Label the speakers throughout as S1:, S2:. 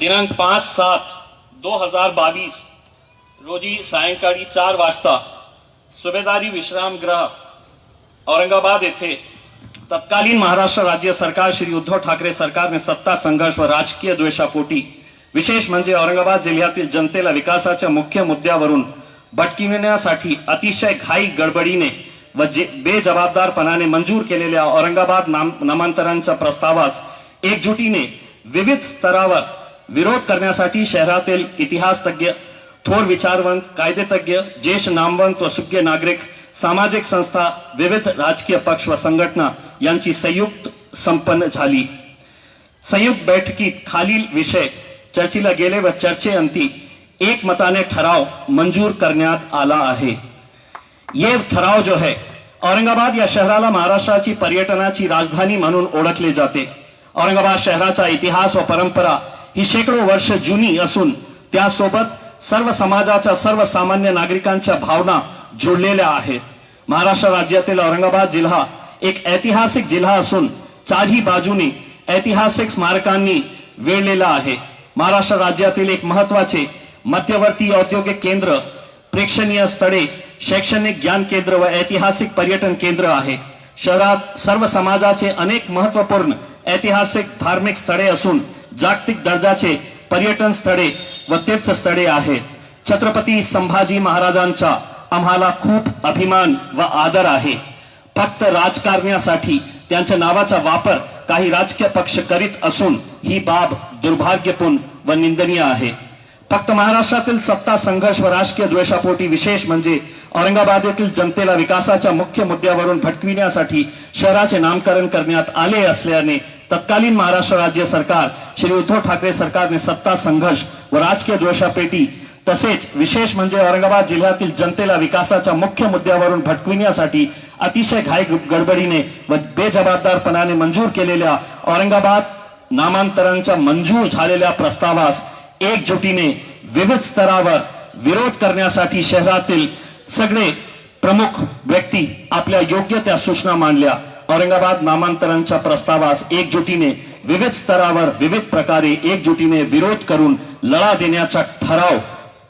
S1: दिनांक 5/7/2022 रोजी सायंकाळी 4 वाजता सुभेदारी विश्रामगृह औरंगाबाद येथे तत्कालीन महाराष्ट्र राज्य सरकार श्री उद्धव ठाकरे सरकारने सत्ता संघर्ष व राजकीय द्वेषापोटी विशेष म्हणजे औरंगाबाद जिल्ह्यातील जनतेला विकासाच्या मुख्य मुद्द्यावरून भटकविण्यासाठी अतिशय घाई गडबडीने व बेजबाबदारपणाने मंजूर केलेल्या औरंगाबाद नामांतरांच्या प्रस्तावास एकजुटीने विविध स्तरावर विरोध करण्यासाठी शहरातील इतिहास तज्ञ, थोर विचारवंत, कायदेतज्ञ, ज्येष्ठ नामवंत व सुज्ञ नागरिक, सामाजिक संस्था, विविध राजकीय पक्ष व संघटना यांची संयुक्त संपन्न झाली. संयुक्त बैठकीत खालील विषय चर्चेला गेले व चर्चेअंती एकमताने ठराव मंजूर करण्यात आला आहे. ये ठराव जो है, औरंगाबाद या शहराला महाराष्ट्राची पर्यटनाची राजधानी म्हणून ओळखले जाते. औरंगाबाद शहराचा इतिहास व परंपरा ही शेकडो वर्ष जुनी असून त्यासोबत सर्व समाजाच्या सर्वसामान्य नागरिकांच्या भावना जोडलेल्या आहेत. महाराष्ट्र राज्यातील औरंगाबाद जिल्हा एक ऐतिहासिक जिल्हा असून चारही बाजूनी ऐतिहासिक स्मारकांनी वेढलेला आहे. महाराष्ट्र राज्यातील एक महत्वाचे मध्यवर्ती औद्योगिक केंद्र, प्रेक्षणीय स्थळे, शैक्षणिक ज्ञान केंद्र व ऐतिहासिक पर्यटन केंद्र आहे. शहरात सर्व समाजाचे अनेक महत्वपूर्ण ऐतिहासिक धार्मिक स्थळे असून जागतिक दर्जाचे पर्यटन स्थळे व तीर्थस्थळे आहेत. छत्रपती संभाजी महाराजांचा आम्हाला खूप अभिमान व आदर आहे. फक्त राजकारण्यासाठी त्यांच्या नावाचा वापर काही राजकीय पक्ष करीत असून ही बाब दुर्भाग्यपूर्ण व निंदनीय आहे. फक्त महाराष्ट्रातील सत्ता संघर्ष व राजकीय द्वेषापोटी विशेष म्हणजे औरंगाबाद येथील जनतेला विकासाच्या मुख्य मुद्द्यावरून भटकविण्यासाठी शहराचे नामकरण करण्यात आले असल्याने तत्कालीन महाराष्ट्र राज्य सरकार श्री उद्धव ठाकरे सरकारने सत्ता संघर्ष व राजकीय द्वेषापोटी तसेच विशेष म्हणजे औरंगाबाद जिल्ह्यातील जनतेला विकासाच्या मुख्य मुद्द्यावरून भटकविण्यासाठी अतिशय घाई गडबडीने व बेजबाबदारपणाने मंजूर केलेल्या औरंगाबाद नामांतरांच्या मंजूर झालेल्या प्रस्तावास एकजुटीने विविध स्तरावर विरोध करण्यासाठी शहरातील सगळे प्रमुख व्यक्ती आपल्या योग्य त्या सूचना मांडल्या. औरंगाबाद नामांतरांच्या प्रस्तावास एकजुटीने विविध स्तरावर विविध प्रकारे एकजुटीने विरोध करून लढा देण्याचा ठराव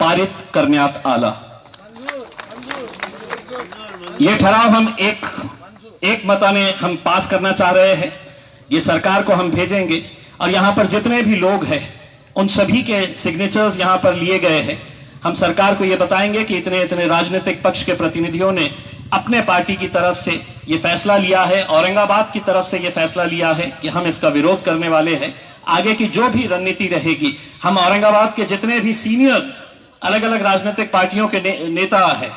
S1: पारित करण्यात आला. ये ठराव हम एक मताने हम पास करना चाह रहे हैं. ये सरकार को हम भेजेंगे और यहाँ पर जितने भी लोग हैं उन सभी के सिग्नेचर्स यहाँ पर लिए गए हैं. हम सरकार को ये बताएंगे कि इतने इतने राजनीतिक पक्ष के प्रतिनिधियों ने अपने पार्टी की तरफ से ये फैसला लिया है, औरंगाबाद की तरफ से ये फैसला लिया है कि हम इसका विरोध करने वाले हैं. आगे की जो भी रणनीति रहेगी, हम औरंगाबाद के जितने भी सीनियर अलग अलग राजनीतिक पार्टियों के नेता है,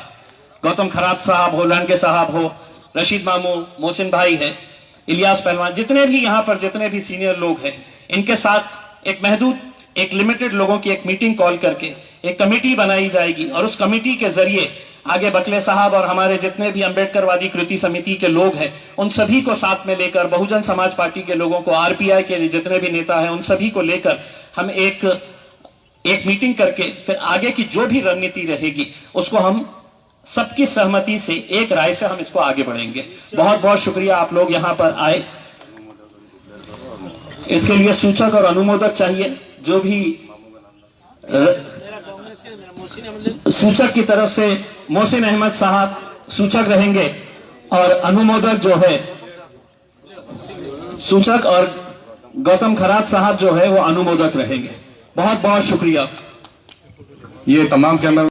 S1: गौतम खरात साहब हो, लांडगे साहब हो, रशीद मामू, मोहसिन भाई है, इलियास पहलवान, जितने भी यहाँ पर जितने भी सीनियर लोग हैं, इनके साथ एक महदूद एक लिमिटेड लोगों की एक मीटिंग कॉल करके एक कमेटी बनाई जाएगी और उस कमेटी के जरिए आगे बकले साहब और हमारे जितने भी अंबेडकरवादी कृति समिति के लोग हैं उन सभी को साथ में लेकर, बहुजन समाज पार्टी के लोगों को, आरपीआई के जितने भी नेता हैं उन सभी को लेकर हम एक मीटिंग करके फिर आगे की जो भी रणनीति रहेगी उसको हम सबकी सहमति से एक राय से हम इसको आगे बढ़ेंगे. बहुत बहुत शुक्रिया आप लोग यहाँ पर आए. इसके लिए सूचक और अनुमोदक चाहिए. जो भी सूचक की तरफ से मोहसिन अहमद साहब सूचक रहेंगे और अनुमोदक जो है सूचक और गौतम खरात साहब जो है वो अनुमोदक रहेंगे. बहुत बहुत शुक्रिया.
S2: ये तमाम कैमरा